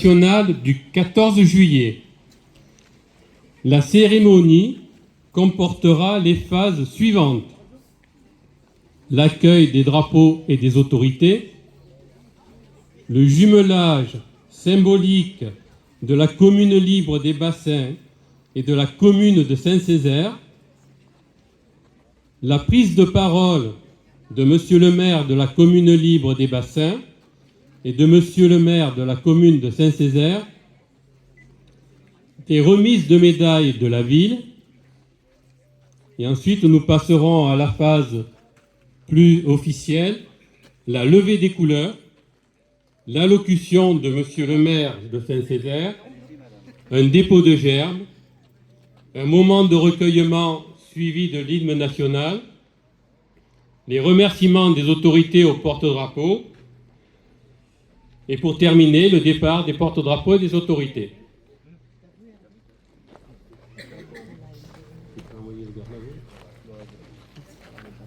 nationale du 14 juillet. La cérémonie comportera les phases suivantes: l'accueil des drapeaux et des autorités, le jumelage symbolique de la commune libre des Bassins et de la commune de Saint-Césaire, la prise de parole de Monsieur le maire de la commune libre des Bassins et de Monsieur le maire de la commune de Saint-Césaire, des remises de médailles de la ville, et ensuite nous passerons à la phase plus officielle, la levée des couleurs, l'allocution de Monsieur le maire de Saint-Césaire, un dépôt de germes, un moment de recueillement suivi de l'hymne national, les remerciements des autorités au porte-drapeau, et pour terminer, le départ des porte-drapeaux et des autorités.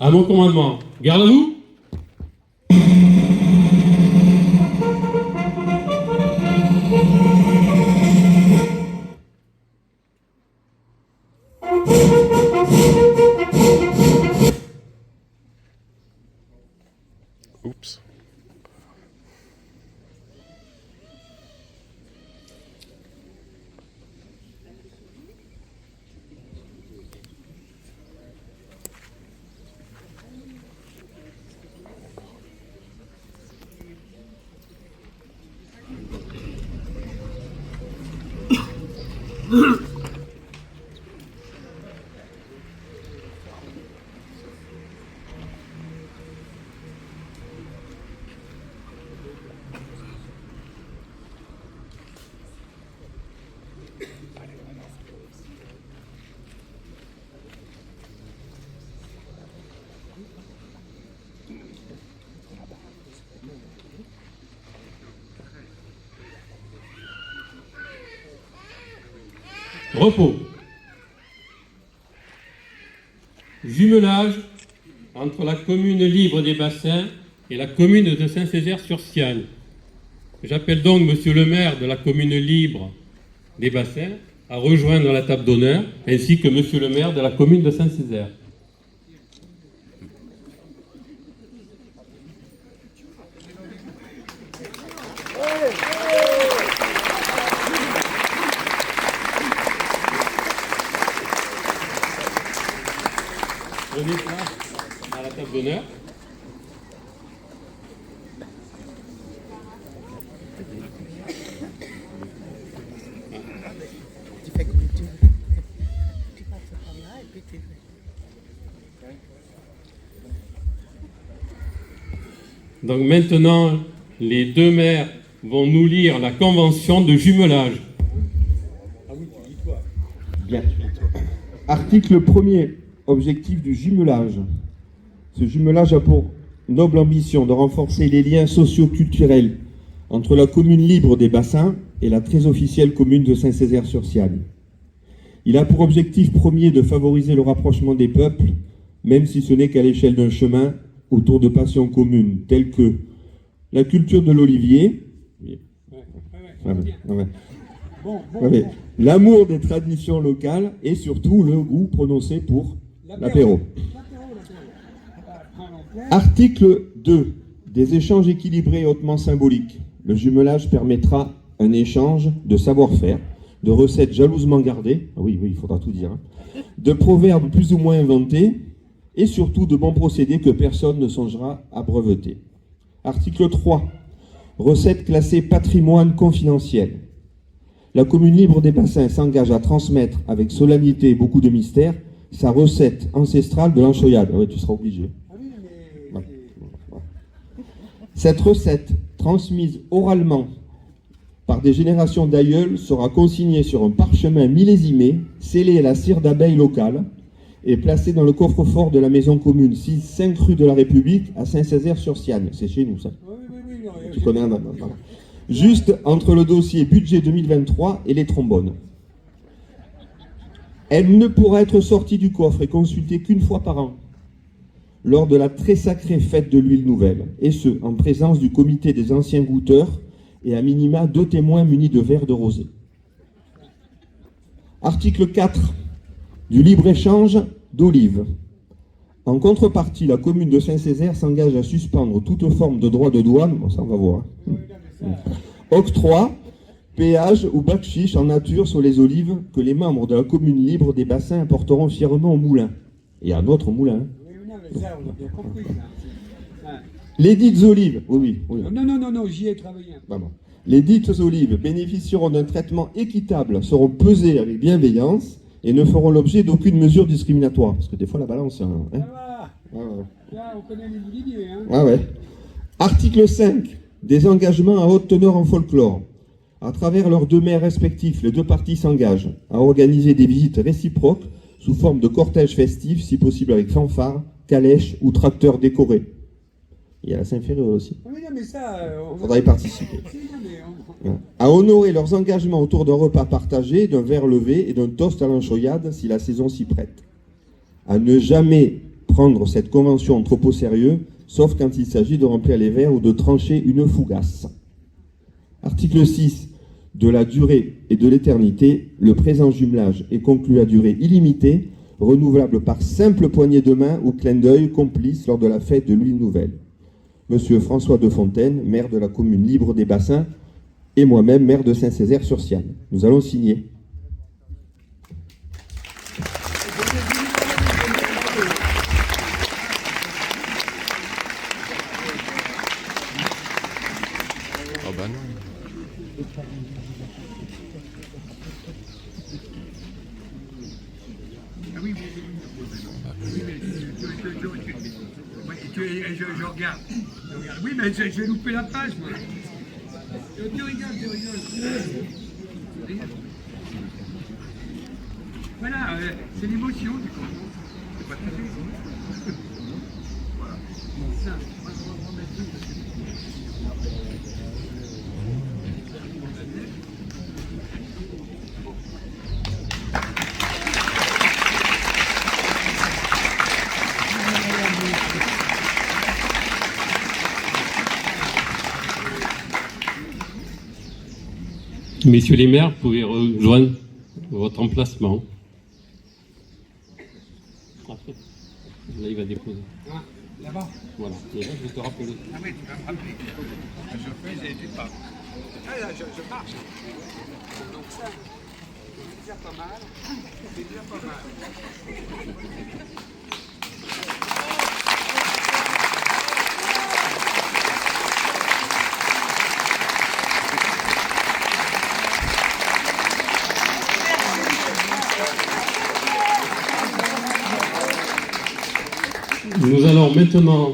À mon commandement, garde à vous. Oups. Repos. Jumelage entre la commune libre des Bassins et la commune de Saint-Césaire-sur-Siagne. J'appelle donc Monsieur le maire de la commune libre des Bassins à rejoindre la table d'honneur, ainsi que Monsieur le maire de la commune de Saint-Césaire. Prenez place à la table d'honneur. Donc maintenant, les deux maires vont nous lire la convention de jumelage. Bien. Article 1er. Objectif du jumelage. Ce jumelage a pour noble ambition de renforcer les liens socio-culturels entre la commune libre des Bassins et la très officielle commune de Saint-Césaire-sur-Siagne. Il a pour objectif premier de favoriser le rapprochement des peuples, même si ce n'est qu'à l'échelle d'un chemin autour de passions communes, telles que la culture de l'olivier, l'amour des traditions locales et surtout le goût prononcé pour l'apéro. Article 2. Des échanges équilibrés et hautement symboliques. Le jumelage permettra un échange de savoir-faire, de recettes jalousement gardées, oui, il faudra tout dire, de proverbes plus ou moins inventés, et surtout de bons procédés que personne ne songera à breveter. Article 3. Recettes classées patrimoine confidentiel. La commune libre des Bassins s'engage à transmettre avec solennité et beaucoup de mystère sa recette ancestrale de l'enchoyade. Oui, tu seras obligé. Ouais. Cette recette, transmise oralement par des générations d'aïeuls, sera consignée sur un parchemin millésimé, scellé à la cire d'abeille locale et placée dans le coffre-fort de la maison commune 5 rue de la République à Saint-Césaire-sur-Siagne. C'est chez nous, ça. Tu connais un... Voilà. Juste entre le dossier budget 2023 et les trombones. Elle ne pourra être sortie du coffre et consultée qu'une fois par an, lors de la très sacrée fête de l'huile nouvelle, et ce, en présence du comité des anciens goûteurs et à minima 2 témoins munis de verres de rosé. Article 4 du libre-échange d'olives. En contrepartie, la commune de Saint-Césaire s'engage à suspendre toute forme de droit de douane, bon, ça on va voir, octroi, péage ou bakchich en nature sur les olives que les membres de la commune libre des bassins apporteront fièrement au moulin. Et à notre moulin. Les dites olives, oui. Non, j'y ai travaillé. Bon. Les dites olives bénéficieront d'un traitement équitable, seront pesées avec bienveillance et ne feront l'objet d'aucune mesure discriminatoire. Parce que des fois la balance... Ça va. Là, on connaît les mouliniers. Article 5. Des engagements à haute teneur en folklore. À travers leurs 2 maires respectifs, les 2 parties s'engagent à organiser des visites réciproques sous forme de cortège festif, si possible avec fanfare, calèche ou tracteurs décorés. Il y a la Saint-Féréol aussi. Mais ça... Faudra y participer. À honorer leurs engagements autour d'un repas partagé, d'un verre levé et d'un toast à l'enchoyade si la saison s'y prête. À ne jamais prendre cette convention trop au sérieux, sauf quand il s'agit de remplir les verres ou de trancher une fougasse. Article 6. De la durée et de l'éternité, le présent jumelage est conclu à durée illimitée, renouvelable par simple poignée de main ou clin d'œil complice lors de la fête de l'huile nouvelle. Monsieur François de Fontaine, maire de la commune libre des Bassins, et moi-même, maire de Saint-Césaire-sur-Siane. Nous allons signer. Oh bah non. Je regarde. Oui, mais j'ai loupé la page, moi. Tu rigoles. Voilà, c'est l'émotion du coup. C'est pas très bien. Voilà. Ça, Messieurs les maires, vous pouvez rejoindre votre emplacement. Après, là, il va déposer. Ah, là-bas. Voilà. Et là, je vais te rappeler. Ah oui, tu vas me rappeler. Je fais, j'ai pas. Ah là, je marche. Donc ça, c'est déjà pas mal. C'est déjà pas mal. Nous allons maintenant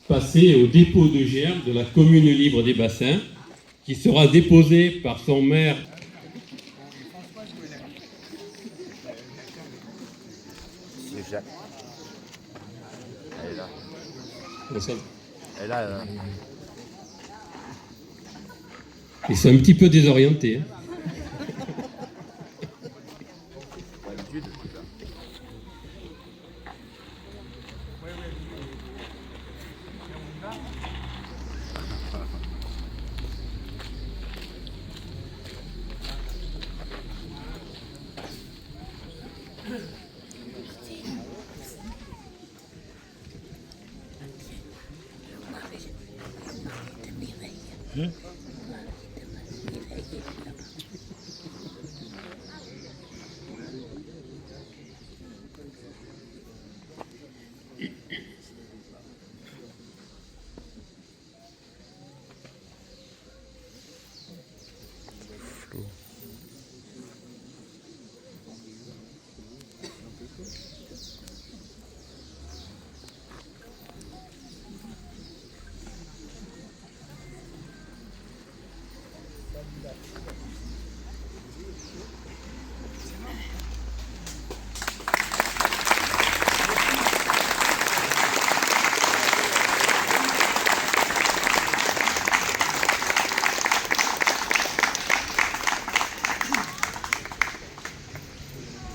passer au dépôt de gerbe de la commune libre des Bassins, qui sera déposé par son maire. C'est Jacques. Elle est là. Elle est là. Ils sont un petit peu désorientés.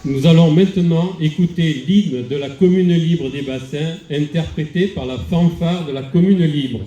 Nous allons maintenant écouter l'hymne de la commune libre des Bassins, interprété par la fanfare de la commune libre.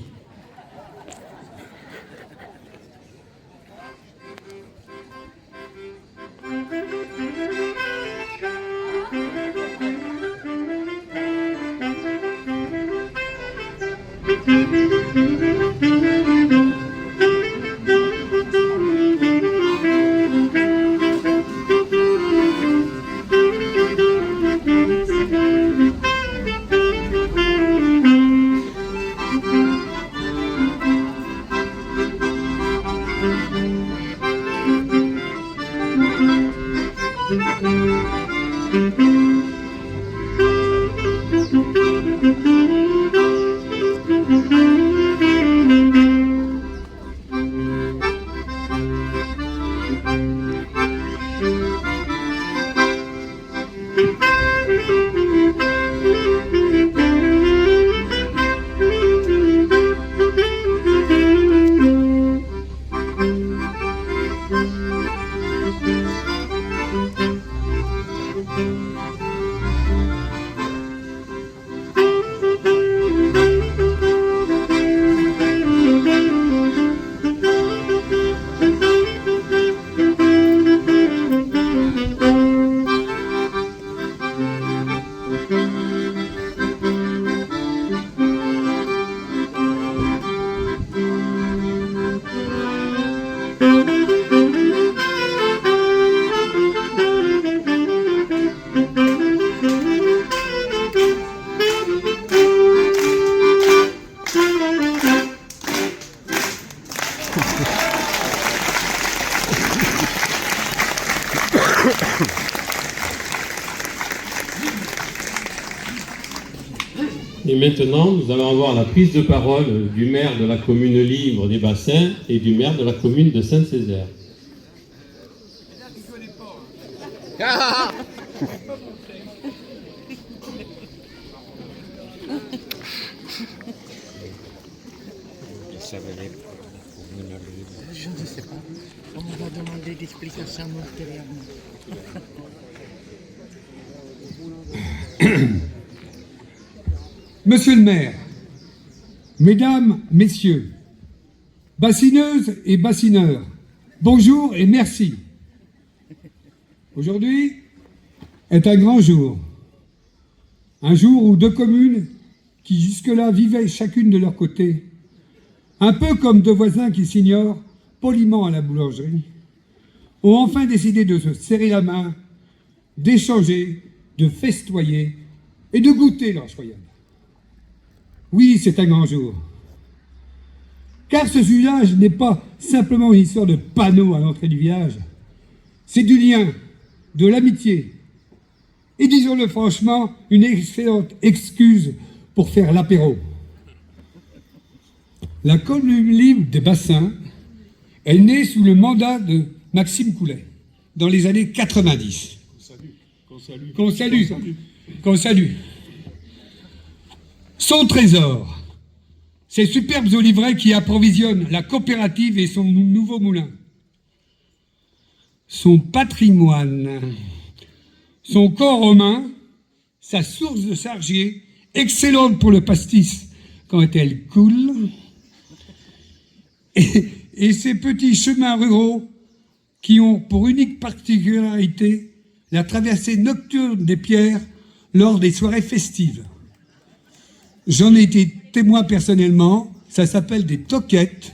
Et maintenant, nous allons avoir la prise de parole du maire de la commune libre des Bassins et du maire de la commune de Saint-Césaire. Je ne sais pas. On va demander d'explications ultérieurement. Monsieur le maire, mesdames, messieurs, bassineuses et bassineurs, bonjour et merci. Aujourd'hui est un grand jour. Un jour où deux communes qui jusque-là vivaient chacune de leur côté, un peu comme deux voisins qui s'ignorent poliment à la boulangerie, ont enfin décidé de se serrer la main, d'échanger, de festoyer et de goûter leur royaume. Oui, c'est un grand jour. Car ce village n'est pas simplement une histoire de panneaux à l'entrée du village. C'est du lien, de l'amitié. Et disons-le franchement, une excellente excuse pour faire l'apéro. La commune libre des Bassins est née sous le mandat de Maxime Coulet, dans les années 90. Qu'on salue. Son trésor, ces superbes oliveraies qui approvisionnent la coopérative et son nouveau moulin. Son patrimoine, son corps romain, sa source de sargier, excellente pour le pastis quand elle coule, et ses petits chemins ruraux qui ont pour unique particularité la traversée nocturne des pierres lors des soirées festives. J'en ai été témoin personnellement, ça s'appelle des toquettes,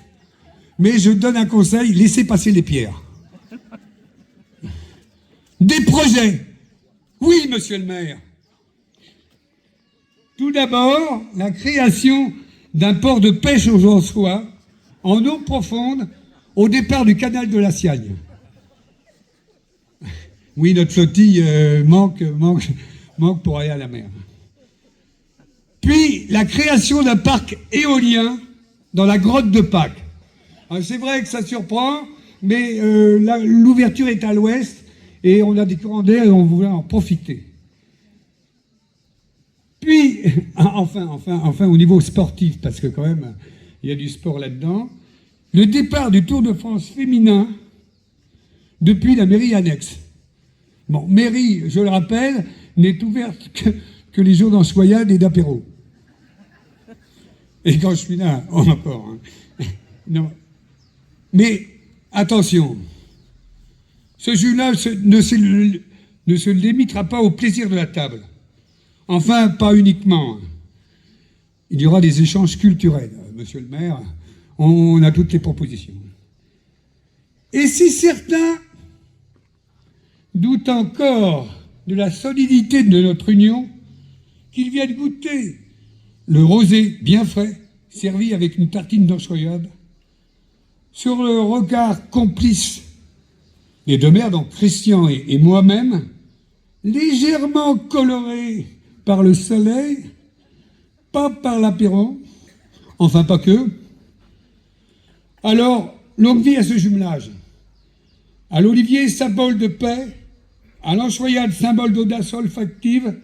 mais je donne un conseil, laissez passer les pierres. Des projets, oui monsieur le maire. Tout d'abord, la création d'un port de pêche aux Ansois, en eau profonde, au départ du canal de la Siagne. Oui, notre flottille manque pour aller à la mer. Puis, la création d'un parc éolien dans la grotte de Pâques. C'est vrai que ça surprend, mais l'ouverture est à l'ouest et on a des courants d'air et on voulait en profiter. Puis, enfin, au niveau sportif, parce que quand même, il y a du sport là-dedans, le départ du Tour de France féminin depuis la mairie annexe. Bon, mairie, je le rappelle, n'est ouverte que les jours d'ensoyade et d'apéro. Et quand je suis là, encore. Non. Mais attention, ce jeu-là ne se limitera pas au plaisir de la table. Enfin, pas uniquement. Il y aura des échanges culturels. Monsieur le maire, on a toutes les propositions. Et si certains doutent encore de la solidité de notre union, qu'ils viennent goûter le rosé bien frais, servi avec une tartine d'anchoyade, sur le regard complice des deux maires, donc Christian et moi-même, légèrement coloré par le soleil, pas par l'apéro, enfin pas que. Alors, longue vie à ce jumelage, à l'olivier, symbole de paix, à l'anchoyade, symbole d'audace olfactive,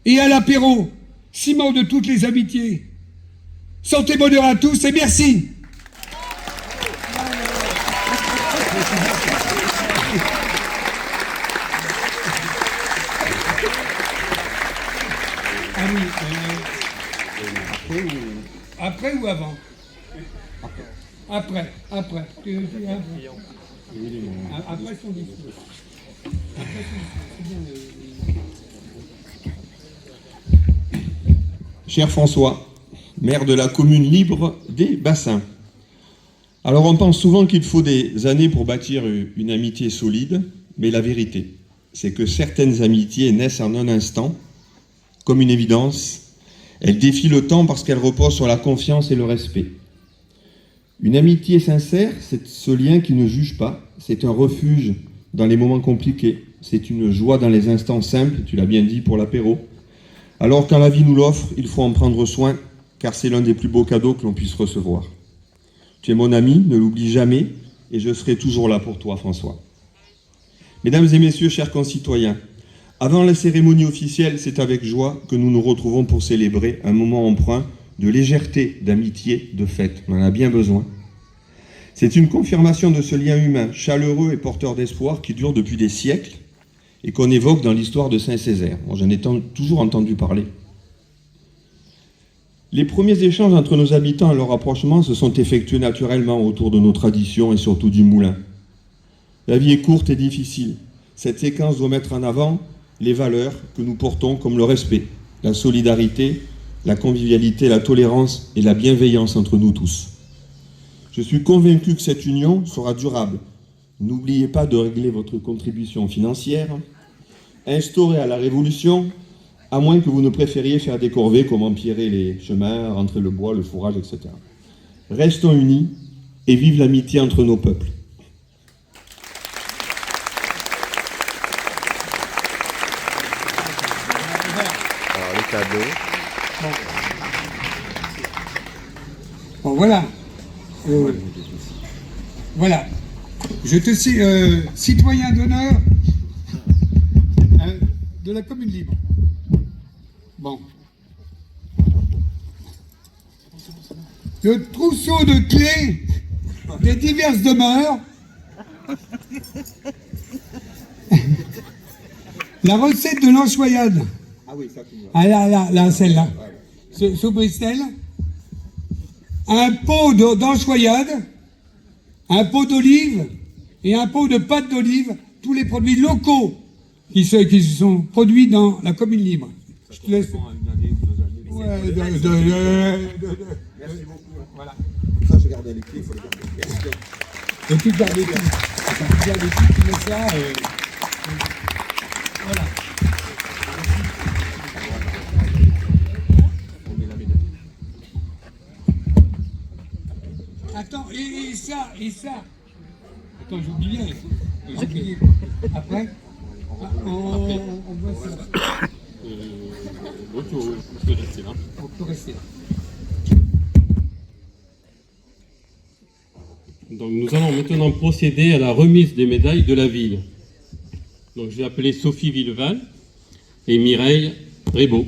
et à l'apéro, ciment de toutes les amitiés. Santé, bonheur à tous et merci. Ah oui, après ou avant? Après. Après son discours. Cher François, maire de la commune libre des Bassins. Alors on pense souvent qu'il faut des années pour bâtir une amitié solide, mais la vérité, c'est que certaines amitiés naissent en un instant, comme une évidence. Elles défient le temps parce qu'elles reposent sur la confiance et le respect. Une amitié sincère, c'est ce lien qui ne juge pas, c'est un refuge dans les moments compliqués, c'est une joie dans les instants simples, tu l'as bien dit pour l'apéro. Alors quand la vie nous l'offre, il faut en prendre soin, car c'est l'un des plus beaux cadeaux que l'on puisse recevoir. Tu es mon ami, ne l'oublie jamais, et je serai toujours là pour toi, François. Mesdames et messieurs, chers concitoyens, avant la cérémonie officielle, c'est avec joie que nous nous retrouvons pour célébrer un moment empreint de légèreté, d'amitié, de fête. On en a bien besoin. C'est une confirmation de ce lien humain, chaleureux et porteur d'espoir qui dure depuis des siècles et qu'on évoque dans l'histoire de Saint-Césaire. Bon, j'en ai toujours entendu parler. Les premiers échanges entre nos habitants et leur rapprochement se sont effectués naturellement autour de nos traditions et surtout du moulin. La vie est courte et difficile. Cette séquence doit mettre en avant les valeurs que nous portons comme le respect, la solidarité, la convivialité, la tolérance et la bienveillance entre nous tous. Je suis convaincu que cette union sera durable. N'oubliez pas de régler votre contribution financière, instaurée à la Révolution, à moins que vous ne préfériez faire des corvées comme empirer les chemins, rentrer le bois, le fourrage, etc. Restons unis et vive l'amitié entre nos peuples. Alors, les cadeaux. Bon, voilà. Voilà. Je te suis citoyen d'honneur de la commune libre. Bon. Le trousseau de clés des diverses demeures. La recette de l'anchoyade. Ah oui, ça tu vois. Ah là, celle-là. Sous Bristol. Un pot d'anchoyade, un pot d'olive et un pot de pâte d'olive, tous les produits locaux qui sont produits dans la commune libre. Je te laisse. Ouais, Merci beaucoup. voilà. Ça, je gardais les clés, il faut les garder. Et tu gardes les clés. Tu gardes les clés, tu mets ça. Voilà. Attends, et ça. Attends, j'ai oublié. Après, on voit ça. On peut rester là. On peut rester là. Donc nous allons maintenant procéder à la remise des médailles de la ville. Donc je vais appeler Sophie Villeval et Mireille Rébaud.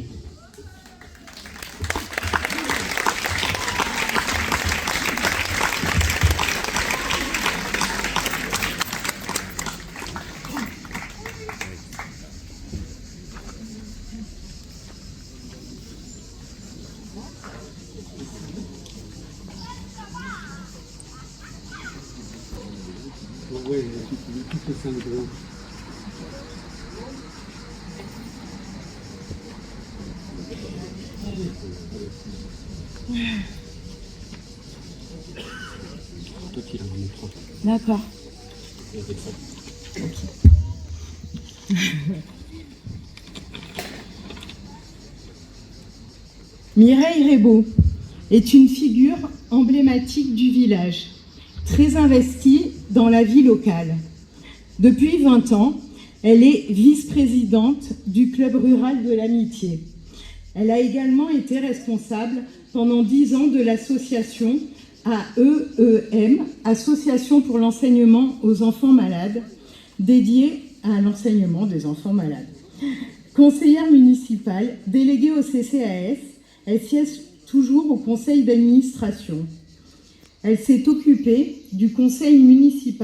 Ouais, tout ça, le gros. Toi qui l'as en mettra. D'accord. Mireille Rébaud est une figure emblématique du village. très investie dans la vie locale. Depuis 20 ans, elle est vice-présidente du Club rural de l'Amitié. Elle a également été responsable pendant 10 ans de l'association AEEM, Association pour l'enseignement aux enfants malades, dédiée à l'enseignement des enfants malades. Conseillère municipale, déléguée au CCAS, elle siège toujours au conseil d'administration. Elle s'est occupée du conseil municipal